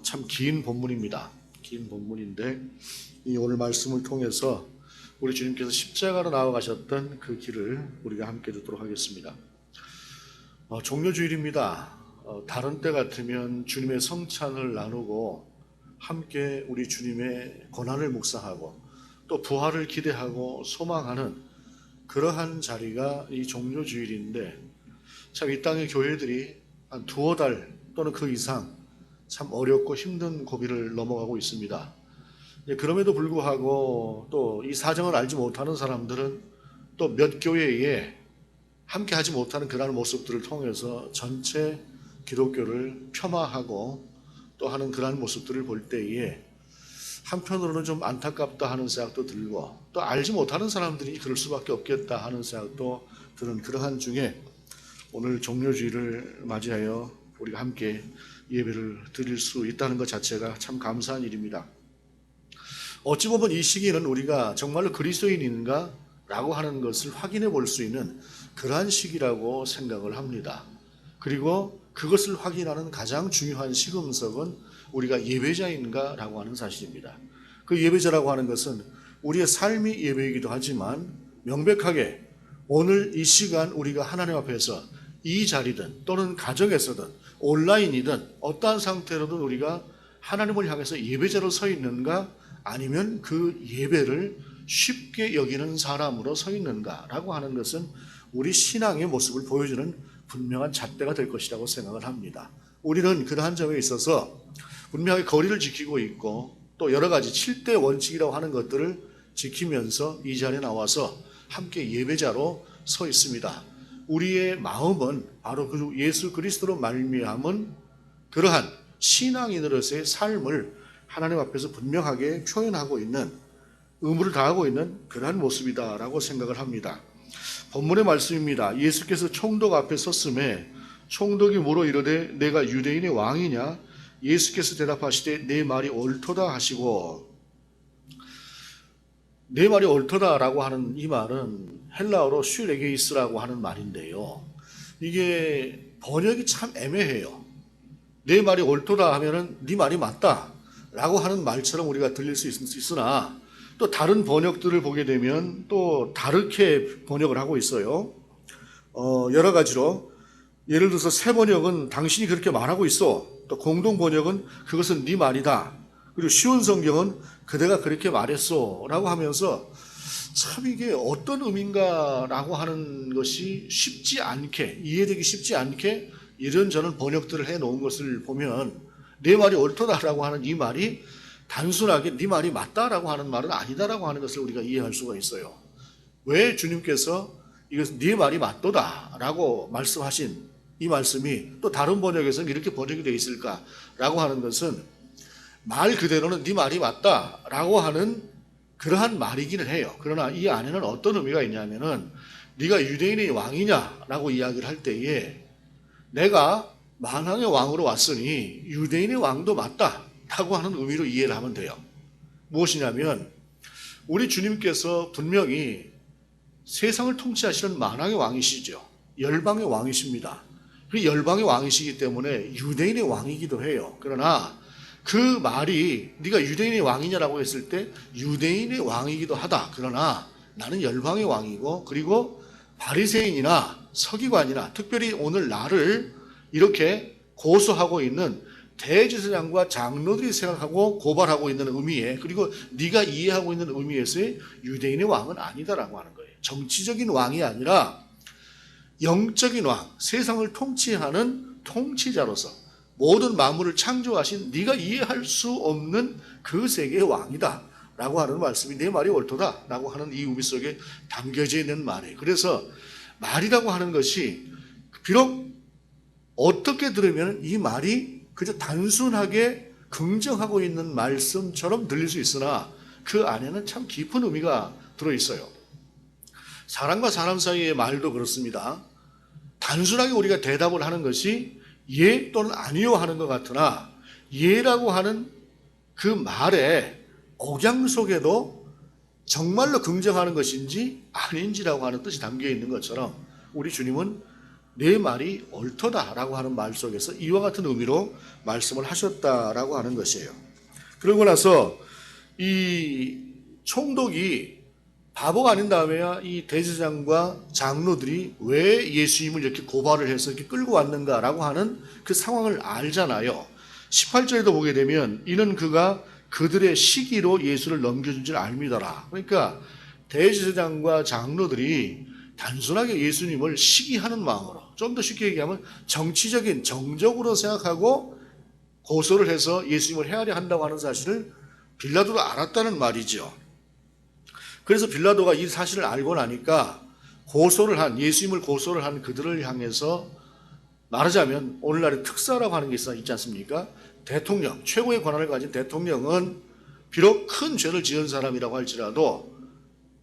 참 긴 본문입니다. 긴 본문인데 이 오늘 말씀을 통해서 우리 주님께서 십자가로 나아가셨던 그 길을 우리가 함께 듣도록 하겠습니다. 종료주일입니다. 다른 때 같으면 주님의 성찬을 나누고 함께 우리 주님의 고난을 묵상하고 또 부활을 기대하고 소망하는 그러한 자리가 이 종료주일인데, 참 이 땅의 교회들이 한 두어 달 또는 그 이상 참 어렵고 힘든 고비를 넘어가고 있습니다. 그럼에도 불구하고 또 이 사정을 알지 못하는 사람들은 또 몇 교회에 함께 하지 못하는 그러한 모습들을 통해서 전체 기독교를 폄하하고 또 하는 그러한 모습들을 볼 때에 한편으로는 좀 안타깝다 하는 생각도 들고, 또 알지 못하는 사람들이 그럴 수밖에 없겠다 하는 생각도 드는 그러한 중에 오늘 종료주일을 맞이하여 우리가 함께 예배를 드릴 수 있다는 것 자체가 참 감사한 일입니다. 어찌 보면 이 시기는 우리가 정말로 그리스도인인가? 라고 하는 것을 확인해 볼 수 있는 그러한 시기라고 생각을 합니다. 그리고 그것을 확인하는 가장 중요한 시금석은 우리가 예배자인가? 라고 하는 사실입니다. 그 예배자라고 하는 것은 우리의 삶이 예배이기도 하지만 명백하게 오늘 이 시간 우리가 하나님 앞에서 이 자리든 또는 가정에서든 온라인이든 어떠한 상태로든 우리가 하나님을 향해서 예배자로 서 있는가, 아니면 그 예배를 쉽게 여기는 사람으로 서 있는가 라고 하는 것은 우리 신앙의 모습을 보여주는 분명한 잣대가 될 것이라고 생각을 합니다. 우리는 그러한 점에 있어서 분명하게 거리를 지키고 있고 또 여러 가지 7대 원칙이라고 하는 것들을 지키면서 이 자리에 나와서 함께 예배자로 서 있습니다. 우리의 마음은 바로 그 예수 그리스도로 말미암은 그러한 신앙인으로서의 삶을 하나님 앞에서 분명하게 표현하고 있는, 의무를 다하고 있는 그러한 모습이다라고 생각을 합니다. 본문의 말씀입니다. 예수께서 총독 앞에 섰음에 총독이 물어 이르되 내가 유대인의 왕이냐? 예수께서 대답하시되 내 말이 옳도다 하시고, 내 말이 옳도다라고 하는 이 말은 헬라어로 슈레게이스라고 하는 말인데요. 이게 번역이 참 애매해요. 내 말이 옳도다 하면은 네 말이 맞다 라고 하는 말처럼 우리가 들릴 수 있으나 또 다른 번역들을 보게 되면 또 다르게 번역을 하고 있어요. 여러 가지로, 예를 들어서 새 번역은 당신이 그렇게 말하고 있어, 또 공동 번역은 그것은 네 말이다, 그리고 쉬운 성경은 그대가 그렇게 말했어 라고 하면서 참 이게 어떤 의미인가 라고 하는 것이 쉽지 않게, 이해되기 쉽지 않게 이런저런 번역들을 해놓은 것을 보면 내 말이 옳다라고 하는 이 말이 단순하게 네 말이 맞다라고 하는 말은 아니다라고 하는 것을 우리가 이해할 수가 있어요. 왜 주님께서 이것은 네 말이 맞도다라고 말씀하신 이 말씀이 또 다른 번역에서는 이렇게 번역이 되어 있을까라고 하는 것은 말 그대로는 네 말이 맞다라고 하는 그러한 말이기는 해요. 그러나 이 안에는 어떤 의미가 있냐면은 네가 유대인의 왕이냐라고 이야기를 할 때에 내가 만왕의 왕으로 왔으니 유대인의 왕도 맞다라고 하는 의미로 이해를 하면 돼요. 무엇이냐면 우리 주님께서 분명히 세상을 통치하시는 만왕의 왕이시죠. 열방의 왕이십니다. 그 열방의 왕이시기 때문에 유대인의 왕이기도 해요. 그러나 그 말이 네가 유대인의 왕이냐라고 했을 때 유대인의 왕이기도 하다. 그러나 나는 열방의 왕이고, 그리고 바리새인이나 서기관이나 특별히 오늘 나를 이렇게 고소하고 있는 대제사장과 장로들이 생각하고 고발하고 있는 의미에, 그리고 네가 이해하고 있는 의미에서의 유대인의 왕은 아니다라고 하는 거예요. 정치적인 왕이 아니라 영적인 왕, 세상을 통치하는 통치자로서 모든 만물을 창조하신 네가 이해할 수 없는 그 세계의 왕이다 라고 하는 말씀이 내 말이 옳도다 라고 하는 이 의미 속에 담겨져 있는 말이에요. 그래서 말이라고 하는 것이 비록 어떻게 들으면 이 말이 그저 단순하게 긍정하고 있는 말씀처럼 들릴 수 있으나 그 안에는 참 깊은 의미가 들어있어요. 사람과 사람 사이의 말도 그렇습니다. 단순하게 우리가 대답을 하는 것이 예 또는 아니요 하는 것 같으나 예라고 하는 그 말의 억양 속에도 정말로 긍정하는 것인지 아닌지라고 하는 뜻이 담겨 있는 것처럼 우리 주님은 내 말이 옳도다라고 하는 말 속에서 이와 같은 의미로 말씀을 하셨다라고 하는 것이에요. 그러고 나서 이 총독이 바보가 아닌 다음에야 이 대제사장과 장로들이 왜 예수님을 이렇게 고발을 해서 이렇게 끌고 왔는가라고 하는 그 상황을 알잖아요. 18절에도 보게 되면 이는 그가 그들의 시기로 예수를 넘겨준 줄 알미더라. 그러니까 대제사장과 장로들이 단순하게 예수님을 시기하는 마음으로, 좀 더 쉽게 얘기하면 정치적인 정적으로 생각하고 고소를 해서 예수님을 헤아려 한다고 하는 사실을 빌라도도 알았다는 말이죠. 그래서 빌라도가 이 사실을 알고 나니까 예수님을 고소를 한 그들을 향해서 말하자면 오늘날의 특사라고 하는 게 있지 않습니까? 대통령, 최고의 권한을 가진 대통령은 비록 큰 죄를 지은 사람이라고 할지라도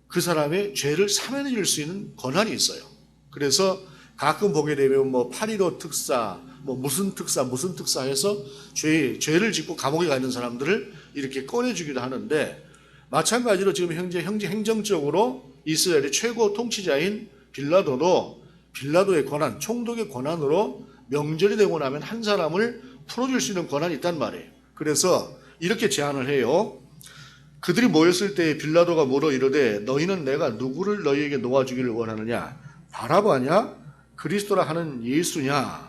그 사람의 죄를 사면해 줄 수 있는 권한이 있어요. 그래서 가끔 보게 되면 8.15 특사, 무슨 특사 해서 죄를 짓고 감옥에 가 있는 사람들을 이렇게 꺼내주기도 하는데, 마찬가지로 지금 현재 행정적으로 이스라엘의 최고 통치자인 빌라도의 권한, 총독의 권한으로 명절이 되고 나면 한 사람을 풀어줄 수 있는 권한이 있단 말이에요. 그래서 이렇게 제안을 해요. 그들이 모였을 때 빌라도가 물어 이르되 너희는 내가 누구를 너희에게 놓아주기를 원하느냐? 바라바냐? 그리스도라 하는 예수냐?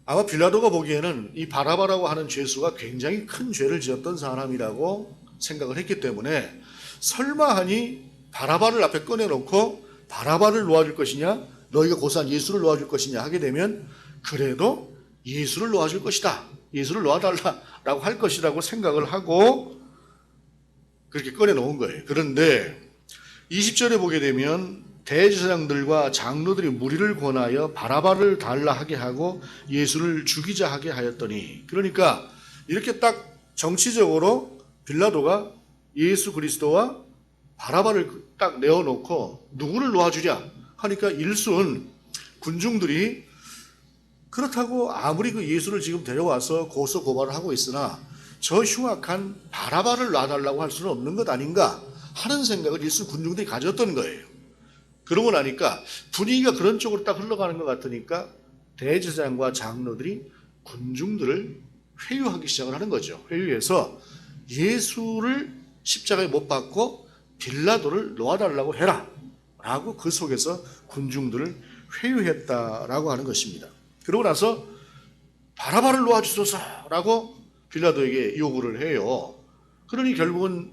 아마 빌라도가 보기에는 이 바라바라고 하는 죄수가 굉장히 큰 죄를 지었던 사람이라고 생각을 했기 때문에 설마하니 바라바를 앞에 꺼내놓고 바라바를 놓아줄 것이냐, 너희가 고소한 예수를 놓아줄 것이냐 하게 되면 그래도 예수를 놓아줄 것이다, 예수를 놓아달라라고 할 것이라고 생각을 하고 그렇게 꺼내놓은 거예요. 그런데 20절에 보게 되면 대제사장들과 장로들이 무리를 권하여 바라바를 달라 하게 하고 예수를 죽이자 하게 하였더니, 그러니까 이렇게 딱 정치적으로 빌라도가 예수 그리스도와 바라바를 딱 내어놓고 누구를 놓아주랴 하니까 일순 군중들이 그렇다고 아무리 그 예수를 지금 데려와서 고소 고발을 하고 있으나 저 흉악한 바라바를 놔달라고 할 수는 없는 것 아닌가 하는 생각을 일순 군중들이 가졌던 거예요. 그러고 나니까 분위기가 그런 쪽으로 딱 흘러가는 것 같으니까 대제사장과 장로들이 군중들을 회유하기 시작을 하는 거죠. 회유해서 예수를 십자가에 못 박고 빌라도를 놓아달라고 해라 라고 그 속에서 군중들을 회유했다라고 하는 것입니다. 그러고 나서 바라바를 놓아주소서라고 빌라도에게 요구를 해요. 그러니 결국은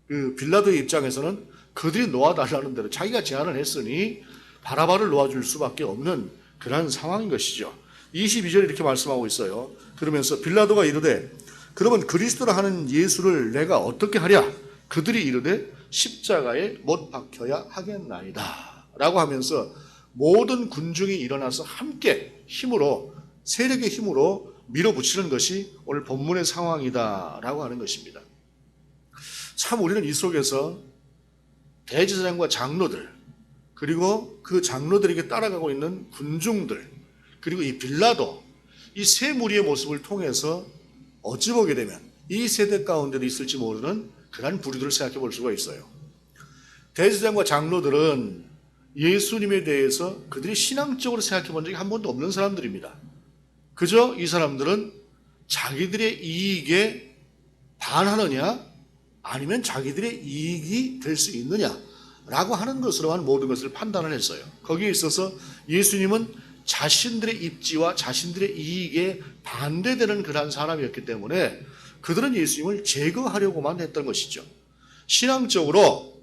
그 빌라도의 입장에서는 그들이 놓아달라는 대로 자기가 제안을 했으니 바라바를 놓아줄 수밖에 없는 그런 상황인 것이죠. 22절에 이렇게 말씀하고 있어요. 그러면서 빌라도가 이르되 그러면 그리스도라 하는 예수를 내가 어떻게 하랴? 그들이 이르되 십자가에 못 박혀야 하겠나이다 라고 하면서 모든 군중이 일어나서 함께 힘으로, 세력의 힘으로 밀어붙이는 것이 오늘 본문의 상황이다 라고 하는 것입니다. 참 우리는 이 속에서 대제사장과 장로들, 그리고 그 장로들에게 따라가고 있는 군중들, 그리고 이 빌라도, 이 세 무리의 모습을 통해서 어찌 보게 되면 이 세대 가운데도 있을지 모르는 그런 부류들을 생각해 볼 수가 있어요. 대제사장과 장로들은 예수님에 대해서 그들이 신앙적으로 생각해 본 적이 한 번도 없는 사람들입니다. 그저 이 사람들은 자기들의 이익에 반하느냐 아니면 자기들의 이익이 될 수 있느냐라고 하는 것으로만 모든 것을 판단을 했어요. 거기에 있어서 예수님은 자신들의 입지와 자신들의 이익에 반대되는 그러한 사람이었기 때문에 그들은 예수님을 제거하려고만 했던 것이죠. 신앙적으로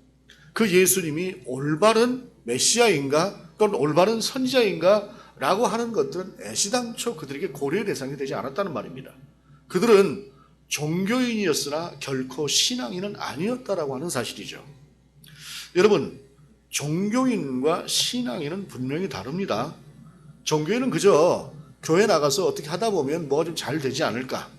그 예수님이 올바른 메시아인가 또는 올바른 선지자인가 라고 하는 것들은 애시당초 그들에게 고려의 대상이 되지 않았다는 말입니다. 그들은 종교인이었으나 결코 신앙인은 아니었다라고 하는 사실이죠. 여러분, 종교인과 신앙인은 분명히 다릅니다. 종교인은 그저 교회 나가서 어떻게 하다 보면 뭐가 좀 잘 되지 않을까,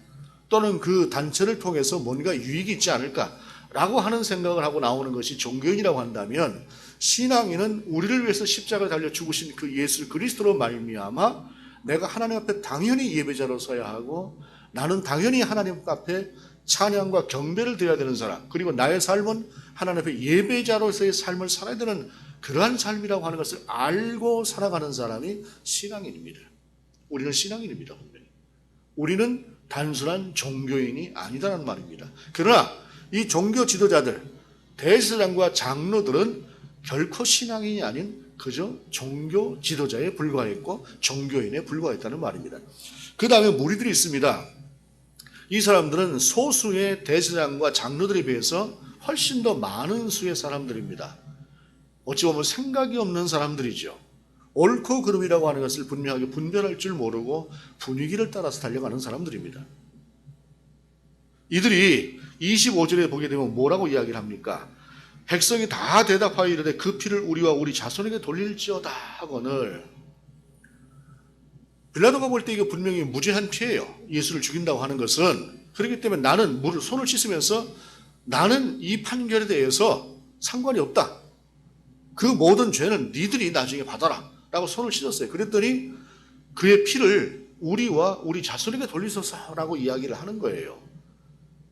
또는 그 단체를 통해서 뭔가 유익이 있지 않을까 라고 하는 생각을 하고 나오는 것이 종교인이라고 한다면, 신앙인은 우리를 위해서 십자가를 달려 죽으신 그 예수 그리스도로 말미암아 내가 하나님 앞에 당연히 예배자로 서야 하고, 나는 당연히 하나님 앞에 찬양과 경배를 드려야 되는 사람, 그리고 나의 삶은 하나님 앞에 예배자로서의 삶을 살아야 되는 그러한 삶이라고 하는 것을 알고 살아가는 사람이 신앙인입니다. 우리는 신앙인입니다. 분명히. 우리는 단순한 종교인이 아니다라는 말입니다. 그러나 이 종교 지도자들, 대제사장과 장로들은 결코 신앙인이 아닌 그저 종교 지도자에 불과했고 종교인에 불과했다는 말입니다. 그 다음에 무리들이 있습니다. 이 사람들은 소수의 대제사장과 장로들에 비해서 훨씬 더 많은 수의 사람들입니다. 어찌 보면 생각이 없는 사람들이죠. 옳고 그름이라고 하는 것을 분명하게 분별할 줄 모르고 분위기를 따라서 달려가는 사람들입니다. 이들이 25절에 보게 되면 뭐라고 이야기를 합니까? 백성이 다 대답하여 이르되 그 피를 우리와 우리 자손에게 돌릴지어다 하거늘. 빌라도가 볼 때 이거 분명히 무죄한 피해요. 예수를 죽인다고 하는 것은. 그렇기 때문에 나는 손을 씻으면서 나는 이 판결에 대해서 상관이 없다. 그 모든 죄는 니들이 나중에 받아라 라고 손을 씻었어요. 그랬더니 그의 피를 우리와 우리 자손에게 돌리소서라고 이야기를 하는 거예요.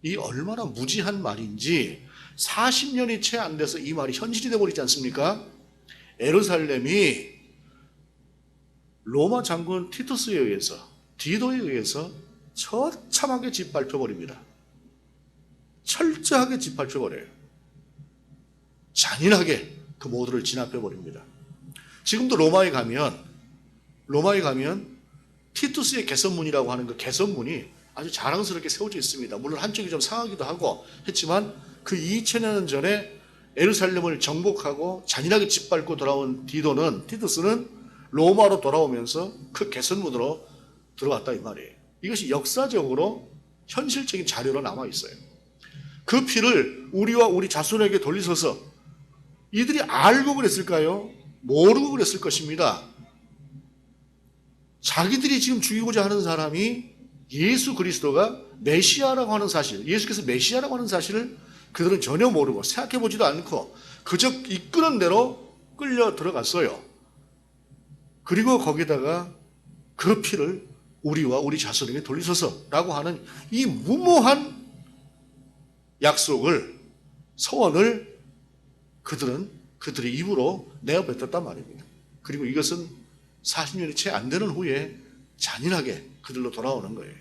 이 얼마나 무지한 말인지 40년이 채 안 돼서 이 말이 현실이 되어버리지 않습니까? 예루살렘이 로마 장군 티투스에 의해서, 디도에 의해서 처참하게 짓밟혀버립니다. 철저하게 짓밟혀버려요. 잔인하게 그 모두를 진압해버립니다. 지금도 로마에 가면 티투스의 개선문이라고 하는 그 개선문이 아주 자랑스럽게 세워져 있습니다. 물론 한쪽이 좀 상하기도 하고 했지만 그 2000년 전에 예루살렘을 정복하고 잔인하게 짓밟고 돌아온 티투스는 로마로 돌아오면서 그 개선문으로 들어왔다 이 말이에요. 이것이 역사적으로 현실적인 자료로 남아 있어요. 그 피를 우리와 우리 자손에게 돌리소서. 이들이 알고 그랬을까요? 모르고 그랬을 것입니다. 자기들이 지금 죽이고자 하는 사람이 예수 그리스도가 메시아라고 하는 사실, 예수께서 메시아라고 하는 사실을 그들은 전혀 모르고 생각해보지도 않고 그저 이끄는 대로 끌려 들어갔어요. 그리고 거기다가 그 피를 우리와 우리 자손에게 돌리소서라고 하는 이 무모한 약속을, 소원을 그들의 입으로 내어뱉었단 말입니다. 그리고 이것은 40년이 채 안 되는 후에 잔인하게 그들로 돌아오는 거예요.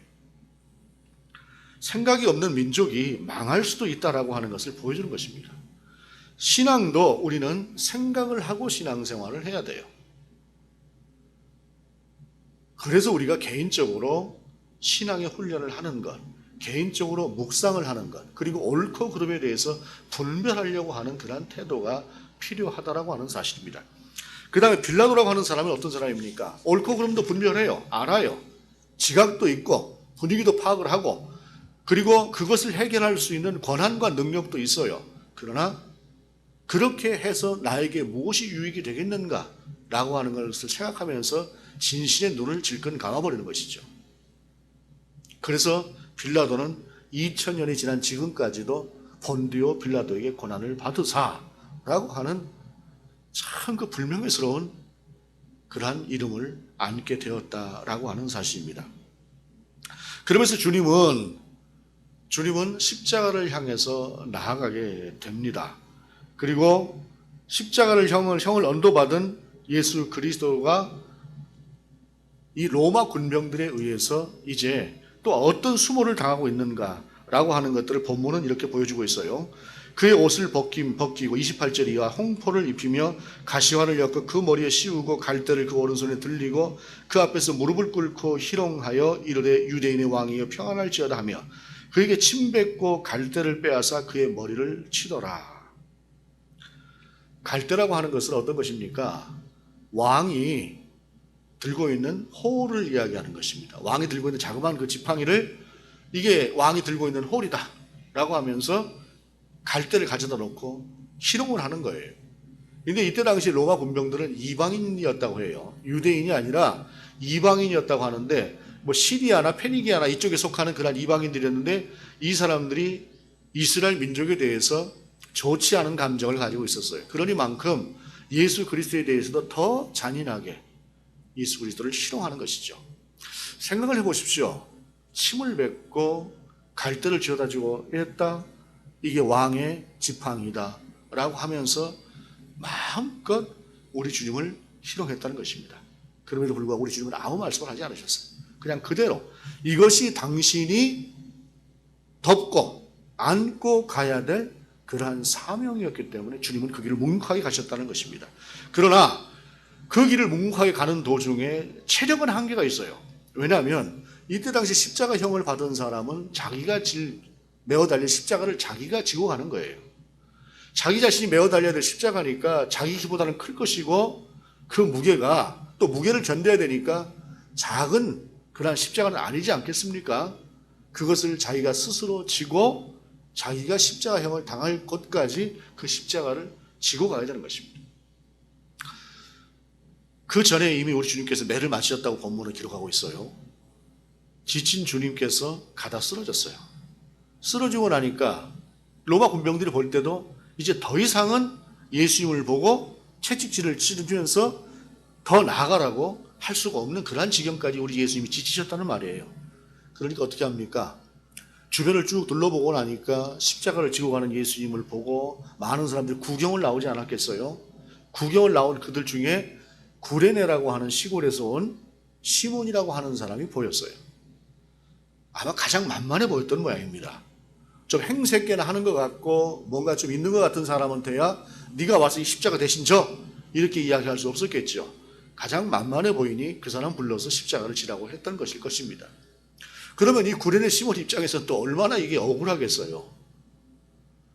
생각이 없는 민족이 망할 수도 있다라고 하는 것을 보여주는 것입니다. 신앙도 우리는 생각을 하고 신앙생활을 해야 돼요. 그래서 우리가 개인적으로 신앙의 훈련을 하는 것, 개인적으로 묵상을 하는 것, 그리고 옳고 그름에 대해서 분별하려고 하는 그러한 태도가 필요하다라고 하는 사실입니다. 그 다음에 빌라도라고 하는 사람은 어떤 사람입니까? 옳고 그름도 분별해요. 알아요. 지각도 있고 분위기도 파악을 하고 그리고 그것을 해결할 수 있는 권한과 능력도 있어요. 그러나 그렇게 해서 나에게 무엇이 유익이 되겠는가 라고 하는 것을 생각하면서 진실의 눈을 질끈 감아버리는 것이죠. 그래서 빌라도는 2000년이 지난 지금까지도 본디오 빌라도에게 고난을 받으사라고 하는 참 그 불명예스러운 그러한 이름을 안게 되었다라고 하는 사실입니다. 그러면서 주님은 십자가를 향해서 나아가게 됩니다. 그리고 십자가를 형을 언도받은 예수 그리스도가 이 로마 군병들에 의해서 이제 또 어떤 수모를 당하고 있는가라고 하는 것들을 본문은 이렇게 보여주고 있어요. 그의 옷을 벗기고 28절 이하 홍포를 입히며 가시화를 엮어 그 머리에 씌우고 갈대를 그 오른손에 들리고 그 앞에서 무릎을 꿇고 희롱하여 이르되 유대인의 왕이여 평안할지어다 하며 그에게 침 뱉고 갈대를 빼앗아 그의 머리를 치더라. 갈대라고 하는 것은 어떤 것입니까? 왕이 들고 있는 호를 이야기하는 것입니다. 왕이 들고 있는 자그마한 그 지팡이를 이게 왕이 들고 있는 홀이다 라고 하면서 갈대를 가져다 놓고 희롱을 하는 거예요. 근데 이때 당시 로마 군병들은 이방인이었다고 해요. 유대인이 아니라 이방인이었다고 하는데 뭐 시리아나 페니기아나 이쪽에 속하는 그런 이방인들이었는데 이 사람들이 이스라엘 민족에 대해서 좋지 않은 감정을 가지고 있었어요. 그러니만큼 예수 그리스도에 대해서도 더 잔인하게 예수 그리스도를 희롱하는 것이죠. 생각을 해보십시오. 침을 뱉고 갈대를 쥐어다 주고 이랬다. 이게 왕의 지팡이다 라고 하면서 마음껏 우리 주님을 희롱했다는 것입니다. 그럼에도 불구하고 우리 주님은 아무 말씀을 하지 않으셨어요. 그냥 그대로 이것이 당신이 덮고 안고 가야 될 그러한 사명이었기 때문에 주님은 그 길을 묵묵하게 가셨다는 것입니다. 그러나 그 길을 묵묵하게 가는 도중에 체력은 한계가 있어요. 왜냐하면 이때 당시 십자가형을 받은 사람은 자기가 메어 달릴 십자가를 자기가 지고 가는 거예요. 자기 자신이 메어 달려야 될 십자가니까 자기 키보다는 클 것이고 그 무게가 또 무게를 견뎌야 되니까 작은 그러한 십자가는 아니지 않겠습니까? 그것을 자기가 스스로 지고 자기가 십자가형을 당할 것까지 그 십자가를 지고 가야 되는 것입니다. 그 전에 이미 우리 주님께서 매를 맞으셨다고 본문을 기록하고 있어요. 지친 주님께서 가다 쓰러졌어요. 쓰러지고 나니까 로마 군병들이 볼 때도 이제 더 이상은 예수님을 보고 채찍질을 치르면서 더 나아가라고 할 수가 없는 그러한 지경까지 우리 예수님이 지치셨다는 말이에요. 그러니까 어떻게 합니까? 주변을 쭉 둘러보고 나니까 십자가를 지고 가는 예수님을 보고 많은 사람들이 구경을 나오지 않았겠어요? 구경을 나온 그들 중에 구레네라고 하는 시골에서 온 시몬이라고 하는 사람이 보였어요. 아마 가장 만만해 보였던 모양입니다. 좀 행세께나 하는 것 같고 뭔가 좀 있는 것 같은 사람한테야 네가 와서 이 십자가 대신 져 이렇게 이야기할 수 없었겠죠. 가장 만만해 보이니 그 사람 불러서 십자가를 지라고 했던 것일 것입니다. 그러면 이 구레네 시몬 입장에서는 또 얼마나 이게 억울하겠어요.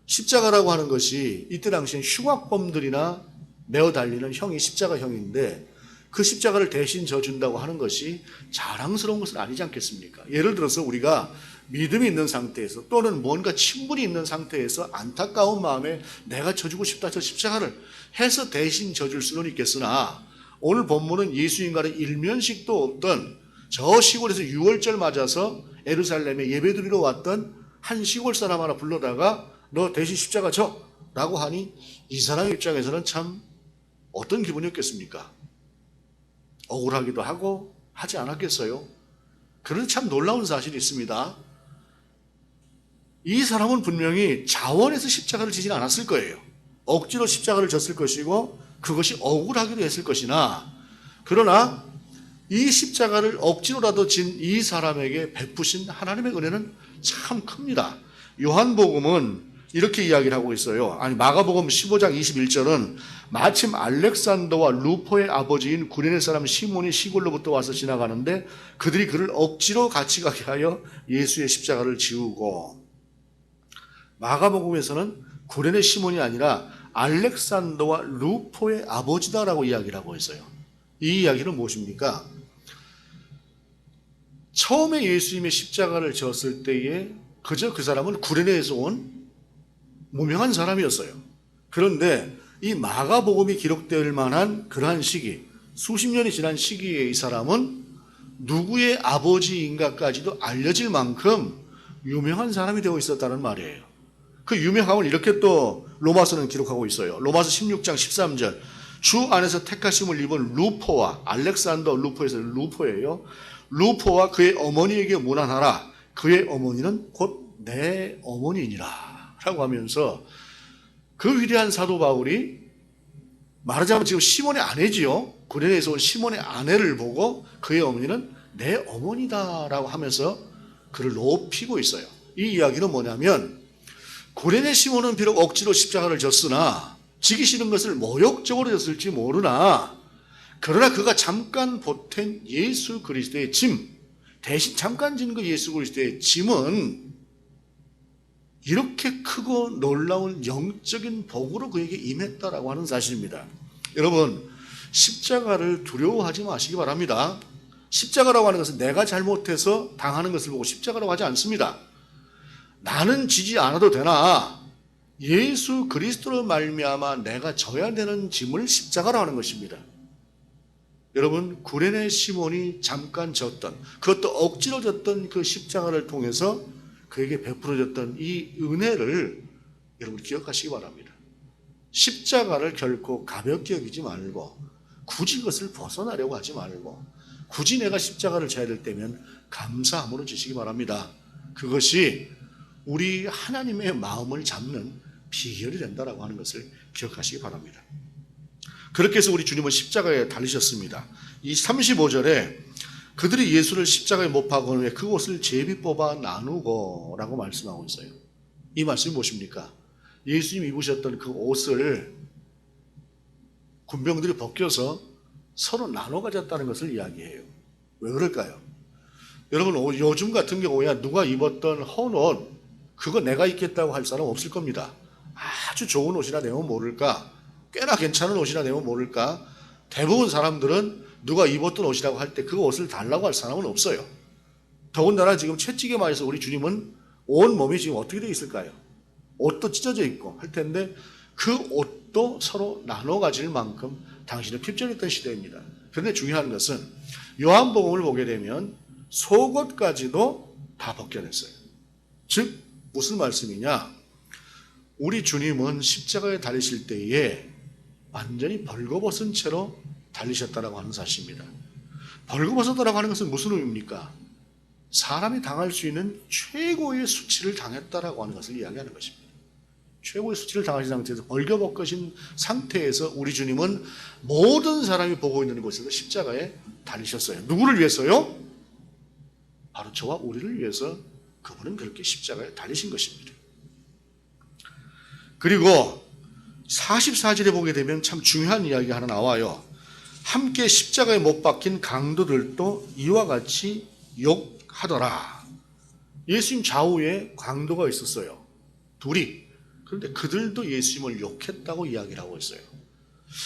십자가라고 하는 것이 이때 당시엔 흉악범들이나 메어 달리는 형이 십자가형인데 그 십자가를 대신 져준다고 하는 것이 자랑스러운 것은 아니지 않겠습니까? 예를 들어서 우리가 믿음이 있는 상태에서 또는 뭔가 친분이 있는 상태에서 안타까운 마음에 내가 져주고 싶다 저 십자가를 해서 대신 져줄 수는 있겠으나 오늘 본문은 예수님과는 일면식도 없던 저 시골에서 유월절 맞아서 예루살렘에 예배드리러 왔던 한 시골 사람 하나 불러다가 너 대신 십자가 져 라고 하니 이 사람 입장에서는 참 어떤 기분이었겠습니까? 억울하기도 하고 하지 않았겠어요? 그런 참 놀라운 사실이 있습니다. 이 사람은 분명히 자원해서 십자가를 지진 않았을 거예요. 억지로 십자가를 졌을 것이고 그것이 억울하기도 했을 것이나 그러나 이 십자가를 억지로라도 진 이 사람에게 베푸신 하나님의 은혜는 참 큽니다. 요한복음은 이렇게 이야기를 하고 있어요. 마가복음 15장 21절은 마침 알렉산더와 루포의 아버지인 구레네 사람 시몬이 시골로부터 와서 지나가는데 그들이 그를 억지로 같이 가게 하여 예수의 십자가를 지우고, 마가복음에서는 구레네 시몬이 아니라 알렉산더와 루포의 아버지다라고 이야기를 하고 있어요. 이 이야기는 무엇입니까? 처음에 예수님의 십자가를 졌을 때에 그저 그 사람은 구레네에서 온 무명한 사람이었어요. 그런데 이 마가복음이 기록될 만한 그러한 시기, 수십 년이 지난 시기에 이 사람은 누구의 아버지인가까지도 알려질 만큼 유명한 사람이 되어 있었다는 말이에요. 그 유명함을 이렇게 또 로마서는 기록하고 있어요. 로마서 16장 13절 주 안에서 택하심을 입은 루포와, 알렉산더 루포에서 루포예요. 루포와 그의 어머니에게 문안하라. 그의 어머니는 곧 내 어머니니라 라고 하면서 그 위대한 사도 바울이 말하자면 지금 시몬의 아내지요. 구레네에서 온 시몬의 아내를 보고 그의 어머니는 내 어머니다라고 하면서 그를 높이고 있어요. 이 이야기는 뭐냐면 구레네 시몬은 비록 억지로 십자가를 졌으나 지기 싫은 것을 모욕적으로 졌을지 모르나 그러나 그가 잠깐 보탠 예수 그리스도의 짐, 대신 잠깐 진 그 예수 그리스도의 짐은 이렇게 크고 놀라운 영적인 복으로 그에게 임했다라고 하는 사실입니다. 여러분, 십자가를 두려워하지 마시기 바랍니다. 십자가라고 하는 것은 내가 잘못해서 당하는 것을 보고 십자가라고 하지 않습니다. 나는 지지 않아도 되나 예수 그리스도로 말미암아 내가 져야 되는 짐을 십자가라고 하는 것입니다. 여러분, 구레네 시몬이 잠깐 졌던, 그것도 억지로 졌던 그 십자가를 통해서 그에게 베풀어졌던 이 은혜를 여러분 기억하시기 바랍니다. 십자가를 결코 가볍게 여기지 말고 굳이 그것을 벗어나려고 하지 말고 굳이 내가 십자가를 져야 될 때면 감사함으로 지시기 바랍니다. 그것이 우리 하나님의 마음을 잡는 비결이 된다라고 하는 것을 기억하시기 바랍니다. 그렇게 해서 우리 주님은 십자가에 달리셨습니다. 이 35절에 그들이 예수를 십자가에 못 박은 후에 그곳을 제비 뽑아 나누고 라고 말씀하고 있어요. 이 말씀이 무엇입니까? 예수님 입으셨던 그 옷을 군병들이 벗겨서 서로 나눠 가졌다는 것을 이야기해요. 왜 그럴까요? 여러분, 요즘 같은 경우에 누가 입었던 헌옷 그거 내가 입겠다고 할 사람 없을 겁니다. 아주 좋은 옷이나 내면 모를까, 꽤나 괜찮은 옷이나 내면 모를까, 대부분 사람들은 누가 입었던 옷이라고 할 때 그 옷을 달라고 할 사람은 없어요. 더군다나 지금 채찍에 맞아서 우리 주님은 온 몸이 지금 어떻게 되어 있을까요? 옷도 찢어져 있고 할 텐데 그 옷도 서로 나눠 가질 만큼 당신은 핍절했던 시대입니다. 그런데 중요한 것은 요한복음을 보게 되면 속옷까지도 다 벗겨냈어요. 즉 무슨 말씀이냐? 우리 주님은 십자가에 달리실 때에 완전히 벌거벗은 채로 달리셨다라고 하는 사실입니다. 벌거벗었다라고 하는 것은 무슨 의미입니까? 사람이 당할 수 있는 최고의 수치를 당했다라고 하는 것을 이야기하는 것입니다. 최고의 수치를 당하신 상태에서 벌거벗으신 상태에서 우리 주님은 모든 사람이 보고 있는 곳에서 십자가에 달리셨어요. 누구를 위해서요? 바로 저와 우리를 위해서 그분은 그렇게 십자가에 달리신 것입니다. 그리고 44절에 보게 되면 참 중요한 이야기가 하나 나와요. 함께 십자가에 못 박힌 강도들도 이와 같이 욕하더라. 예수님 좌우에 강도가 있었어요. 둘이. 그런데 그들도 예수님을 욕했다고 이야기를 하고 있어요.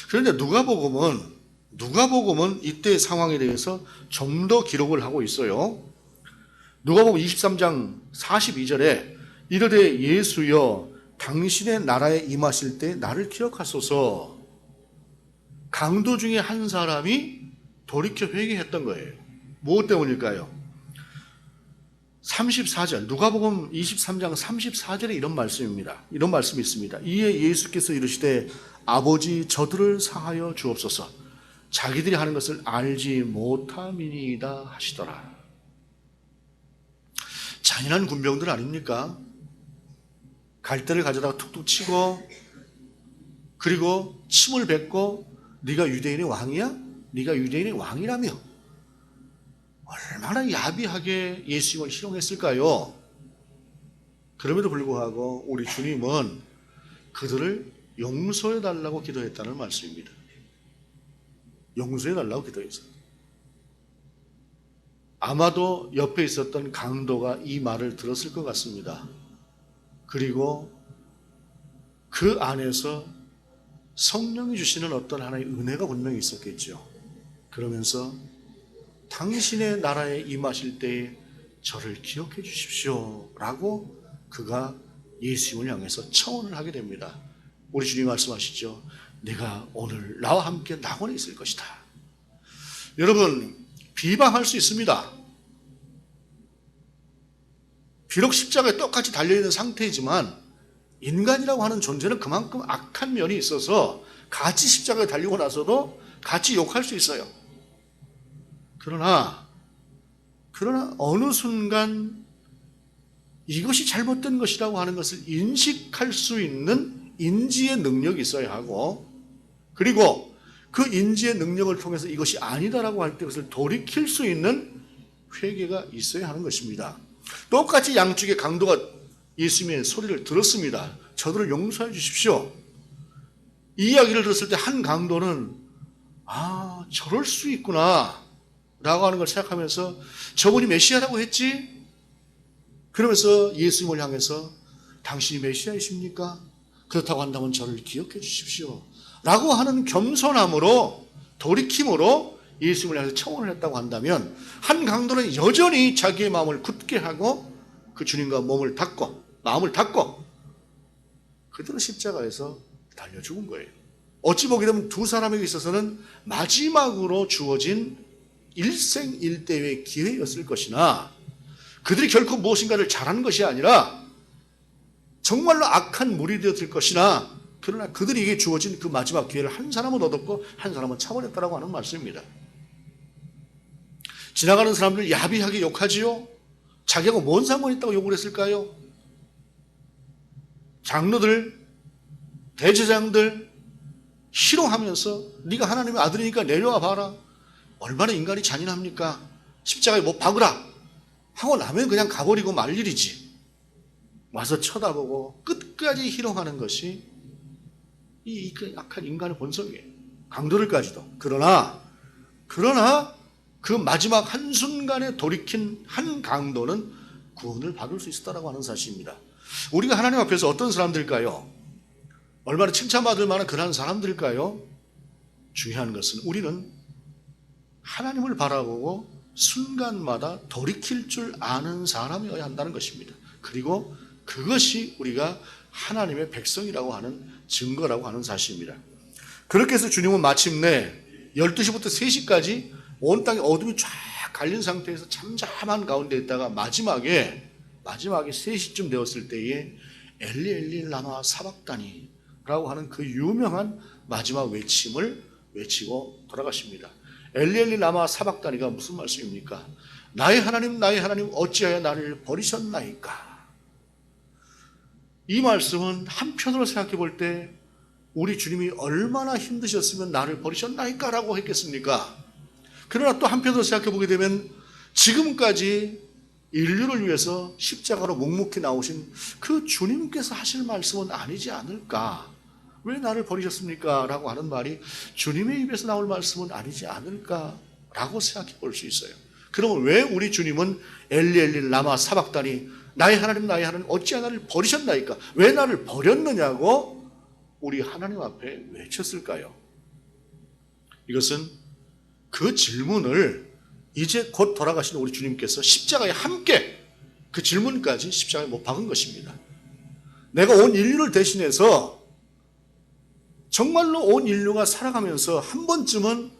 그런데 누가복음은 이때의 상황에 대해서 좀 더 기록을 하고 있어요. 누가복음 23장 42절에 이르되 예수여 당신의 나라에 임하실 때 나를 기억하소서. 강도 중에 한 사람이 돌이켜 회개했던 거예요. 무엇 때문일까요? 34절, 누가복음 23장 34절에 이런 말씀입니다. 이런 말씀이 있습니다. 이에 예수께서 이르시되 아버지 저들을 사하여 주옵소서. 자기들이 하는 것을 알지 못함이니이다 하시더라. 잔인한 군병들 아닙니까? 갈대를 가져다가 툭툭 치고 그리고 침을 뱉고 네가 유대인의 왕이야? 네가 유대인의 왕이라며 얼마나 야비하게 예수님을 희롱했을까요? 그럼에도 불구하고 우리 주님은 그들을 용서해달라고 기도했다는 말씀입니다. 용서해달라고 기도했어요. 아마도 옆에 있었던 강도가 이 말을 들었을 것 같습니다. 그리고 그 안에서 성령이 주시는 어떤 하나의 은혜가 분명히 있었겠죠. 그러면서 당신의 나라에 임하실 때에 저를 기억해 주십시오 라고 그가 예수님을 향해서 청원을 하게 됩니다. 우리 주님 말씀하시죠. 내가 오늘 나와 함께 낙원에 있을 것이다. 여러분, 비방할 수 있습니다. 비록 십자가에 똑같이 달려있는 상태이지만 인간이라고 하는 존재는 그만큼 악한 면이 있어서 같이 십자가에 달리고 나서도 같이 욕할 수 있어요. 그러나 어느 순간 이것이 잘못된 것이라고 하는 것을 인식할 수 있는 인지의 능력이 있어야 하고, 그리고 그 인지의 능력을 통해서 이것이 아니다라고 할 때 그것을 돌이킬 수 있는 회개가 있어야 하는 것입니다. 똑같이 양쪽의 강도가 예수님의 소리를 들었습니다. 저들을 용서해 주십시오. 이 이야기를 들었을 때 한 강도는 저럴 수 있구나 라고 하는 걸 생각하면서 저분이 메시아라고 했지? 그러면서 예수님을 향해서 당신이 메시아이십니까? 그렇다고 한다면 저를 기억해 주십시오 라고 하는 겸손함으로, 돌이킴으로 예수님을 향해서 청원을 했다고 한다면, 한 강도는 여전히 자기의 마음을 굳게 하고 그 주님과 마음을 닫고 그대로 십자가에서 달려 죽은 거예요. 어찌 보게 되면 두 사람에게 있어서는 마지막으로 주어진 일생일대의 기회였을 것이나, 그들이 결코 무엇인가를 잘한 것이 아니라 정말로 악한 물이 되었을 것이나, 그러나 그들에게 주어진 그 마지막 기회를 한 사람은 얻었고 한 사람은 차버렸다라고 하는 말씀입니다. 지나가는 사람들 야비하게 욕하지요? 자기하고 뭔 상관이 있다고 욕을 했을까요? 장로들, 대제장들, 희롱하면서 네가 하나님의 아들이니까 내려와 봐라. 얼마나 인간이 잔인합니까? 십자가에 못 박으라 하고 나면 그냥 가버리고 말 일이지. 와서 쳐다보고 끝까지 희롱하는 것이 이 약한 인간의 본성이에요. 강도들까지도. 그러나 그 마지막 한순간에 돌이킨 한 강도는 구원을 받을 수 있었다고 하는 사실입니다. 우리가 하나님 앞에서 어떤 사람들일까요? 얼마나 칭찬받을 만한 그런 사람들일까요? 중요한 것은 우리는 하나님을 바라보고 순간마다 돌이킬 줄 아는 사람이어야 한다는 것입니다. 그리고 그것이 우리가 하나님의 백성이라고 하는 증거라고 하는 사실입니다. 그렇게 해서 주님은 마침내 12시부터 3시까지 온 땅에 어둠이 쫙 갈린 상태에서 잠잠한 가운데 있다가 마지막에 3시쯤 되었을 때에 엘리 엘리 라마 사박다니 라고 하는 그 유명한 마지막 외침을 외치고 돌아가십니다. 엘리 엘리 라마 사박다니가 무슨 말씀입니까? 나의 하나님 어찌하여 나를 버리셨나이까? 이 말씀은 한편으로 생각해 볼 때 우리 주님이 얼마나 힘드셨으면 나를 버리셨나이까? 라고 했겠습니까? 그러나 또 한편으로 생각해 보게 되면 지금까지 인류를 위해서 십자가로 묵묵히 나오신 그 주님께서 하실 말씀은 아니지 않을까? 왜 나를 버리셨습니까? 라고 하는 말이 주님의 입에서 나올 말씀은 아니지 않을까? 라고 생각해 볼 수 있어요. 그러면 왜 우리 주님은 엘리 엘리 라마 사박다니 나의 하나님 어찌하여 나를 버리셨나이까? 왜 나를 버렸느냐고 우리 하나님 앞에 외쳤을까요? 이것은 그 질문을 이제 곧 돌아가시는 우리 주님께서 십자가에 함께 그 질문까지 십자가에 못 박은 것입니다. 내가 온 인류를 대신해서 정말로 온 인류가 살아가면서 한 번쯤은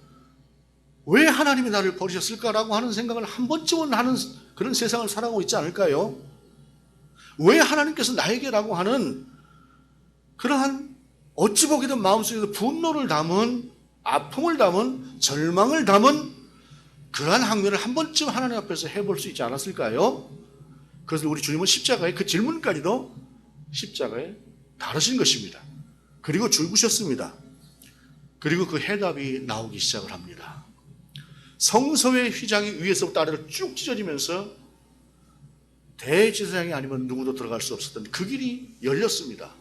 왜 하나님이 나를 버리셨을까라고 하는 생각을 한 번쯤은 하는 그런 세상을 살아가고 있지 않을까요? 왜 하나님께서 나에게라고 하는 그러한 어찌 보기든 마음속에서 분노를 담은 아픔을 담은 절망을 담은 그러한 항변을 한 번쯤 하나님 앞에서 해볼 수 있지 않았을까요? 그래서 우리 주님은 십자가에 그 질문까지도 십자가에 다루신 것입니다. 그리고 죽으셨습니다. 그리고 그 해답이 나오기 시작을 합니다. 성소의 휘장이 위에서부터 아래로 쭉 찢어지면서 대제사장이 아니면 누구도 들어갈 수 없었던 그 길이 열렸습니다.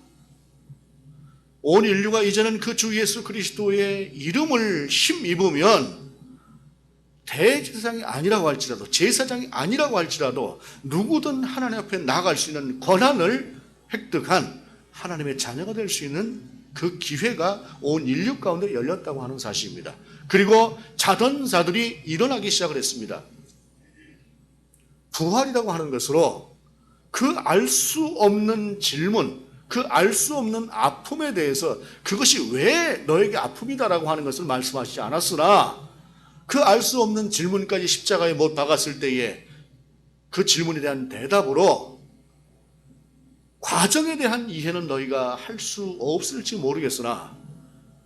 온 인류가 이제는 그 주 예수 그리스도의 이름을 힘입으면 대제사장이 아니라고 할지라도 제사장이 아니라고 할지라도 누구든 하나님 앞에 나아갈 수 있는 권한을 획득한 하나님의 자녀가 될 수 있는 그 기회가 온 인류 가운데 열렸다고 하는 사실입니다. 그리고 자던 자들이 일어나기 시작을 했습니다. 부활이라고 하는 것으로 그 알 수 없는 질문, 그 알 수 없는 아픔에 대해서 그것이 왜 너에게 아픔이다라고 하는 것을 말씀하시지 않았으나 그 알 수 없는 질문까지 십자가에 못 박았을 때에 그 질문에 대한 대답으로 과정에 대한 이해는 너희가 할 수 없을지 모르겠으나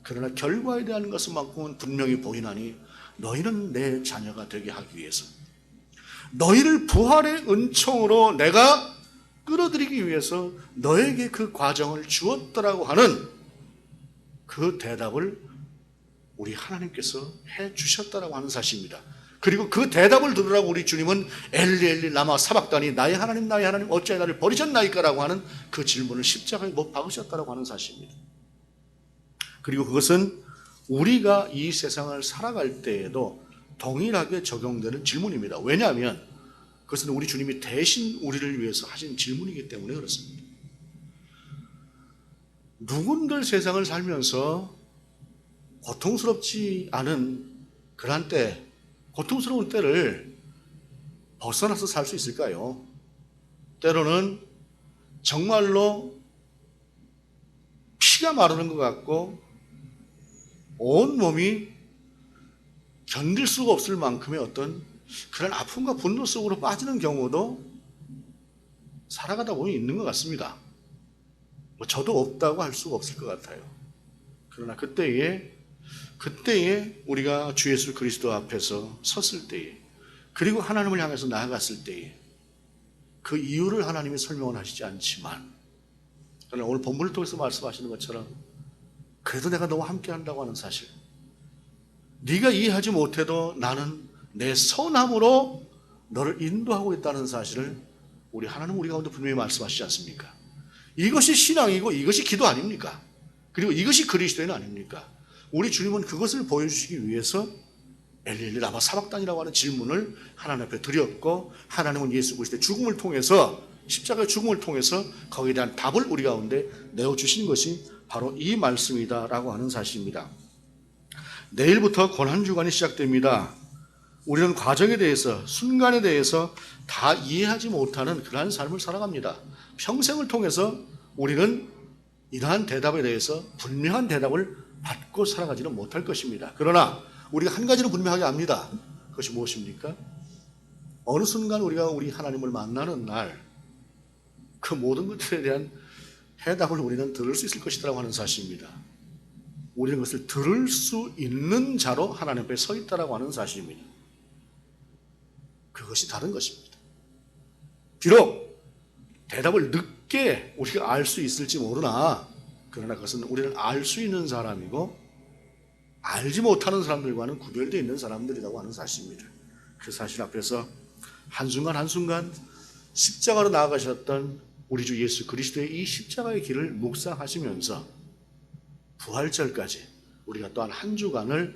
그러나 결과에 대한 것만큼은 분명히 보이나니 너희는 내 자녀가 되게 하기 위해서 너희를 부활의 은총으로 내가 끌어들이기 위해서 너에게 그 과정을 주었더라고 하는 그 대답을 우리 하나님께서 해 주셨다라고 하는 사실입니다. 그리고 그 대답을 들으라고 우리 주님은 엘리 엘리 라마 사박다니 나의 하나님 어찌하여 나를 버리셨나이까라고 하는 그 질문을 십자가에 못 박으셨다라고 하는 사실입니다. 그리고 그것은 우리가 이 세상을 살아갈 때에도 동일하게 적용되는 질문입니다. 왜냐하면 그것은 우리 주님이 대신 우리를 위해서 하신 질문이기 때문에 그렇습니다. 누군들 세상을 살면서 고통스럽지 않은 그러한 때, 고통스러운 때를 벗어나서 살 수 있을까요? 때로는 정말로 피가 마르는 것 같고 온 몸이 견딜 수가 없을 만큼의 어떤 그런 아픔과 분노 속으로 빠지는 경우도 살아가다 보면 있는 것 같습니다. 저도 없다고 할 수가 없을 것 같아요. 그러나 그때에 우리가 주 예수 그리스도 앞에서 섰을 때에 그리고 하나님을 향해서 나아갔을 때에 그 이유를 하나님이 설명은 하시지 않지만 그러나 오늘 본문을 통해서 말씀하시는 것처럼 그래도 내가 너와 함께 한다고 하는 사실. 네가 이해하지 못해도 나는 내 선함으로 너를 인도하고 있다는 사실을 우리 하나님 우리 가운데 분명히 말씀하시지 않습니까? 이것이 신앙이고 이것이 기도 아닙니까? 그리고 이것이 그리스도인 아닙니까? 우리 주님은 그것을 보여주시기 위해서 엘리엘리 라마 사박단이라고 하는 질문을 하나님 앞에 드렸고, 하나님은 예수 그리스도의 죽음을 통해서, 십자가의 죽음을 통해서 거기에 대한 답을 우리 가운데 내어주신 것이 바로 이 말씀이다라고 하는 사실입니다. 내일부터 고난주간이 시작됩니다. 우리는 과정에 대해서, 순간에 대해서 다 이해하지 못하는 그러한 삶을 살아갑니다. 평생을 통해서 우리는 이러한 대답에 대해서 분명한 대답을 받고 살아가지는 못할 것입니다. 그러나 우리가 한 가지는 분명하게 압니다. 그것이 무엇입니까? 어느 순간 우리가 우리 하나님을 만나는 날, 그 모든 것들에 대한 해답을 우리는 들을 수 있을 것이라고 하는 사실입니다. 우리는 그것을 들을 수 있는 자로 하나님 앞에 서 있다라고 하는 사실입니다. 그것이 다른 것입니다. 비록 대답을 늦게 우리가 알 수 있을지 모르나, 그러나 그것은 우리는 알 수 있는 사람이고 알지 못하는 사람들과는 구별되어 있는 사람들이라고 하는 사실입니다. 그 사실 앞에서 한순간 한순간 십자가로 나아가셨던 우리 주 예수 그리스도의 이 십자가의 길을 묵상하시면서 부활절까지 우리가 또한 한 주간을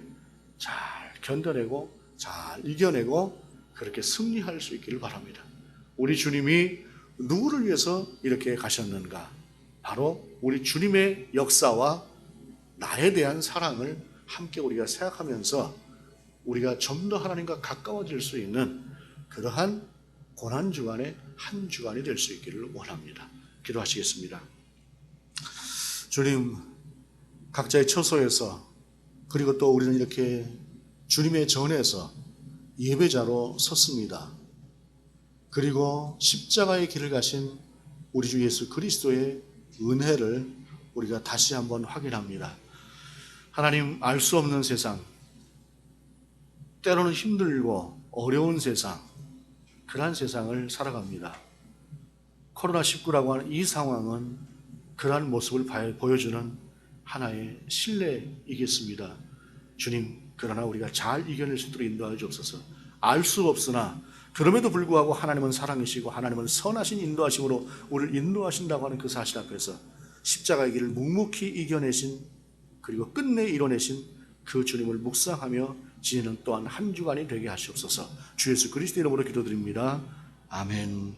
잘 견뎌내고 잘 이겨내고 그렇게 승리할 수 있기를 바랍니다. 우리 주님이 누구를 위해서 이렇게 가셨는가? 바로 우리 주님의 역사와 나에 대한 사랑을 함께 우리가 생각하면서 우리가 좀 더 하나님과 가까워질 수 있는 그러한 고난주간의 한 주간이 될 수 있기를 원합니다. 기도하시겠습니다. 주님, 각자의 처소에서, 그리고 또 우리는 이렇게 주님의 전에서 예배자로 섰습니다. 그리고 십자가의 길을 가신 우리 주 예수 그리스도의 은혜를 우리가 다시 한번 확인합니다. 하나님, 알 수 없는 세상, 때로는 힘들고 어려운 세상, 그러한 세상을 살아갑니다. 코로나19라고 하는 이 상황은 그러한 모습을 보여주는 하나의 신뢰이겠습니다. 주님, 그러나 우리가 잘 이겨낼 수 있도록 인도하여 주옵소서. 알 수 없으나 그럼에도 불구하고 하나님은 사랑이시고 하나님은 선하신 인도하심으로 우리를 인도하신다고 하는 그 사실 앞에서 십자가의 길을 묵묵히 이겨내신, 그리고 끝내 이뤄내신 그 주님을 묵상하며 지내는 또한 한 주간이 되게 하시옵소서. 주 예수 그리스도 이름으로 기도드립니다. 아멘.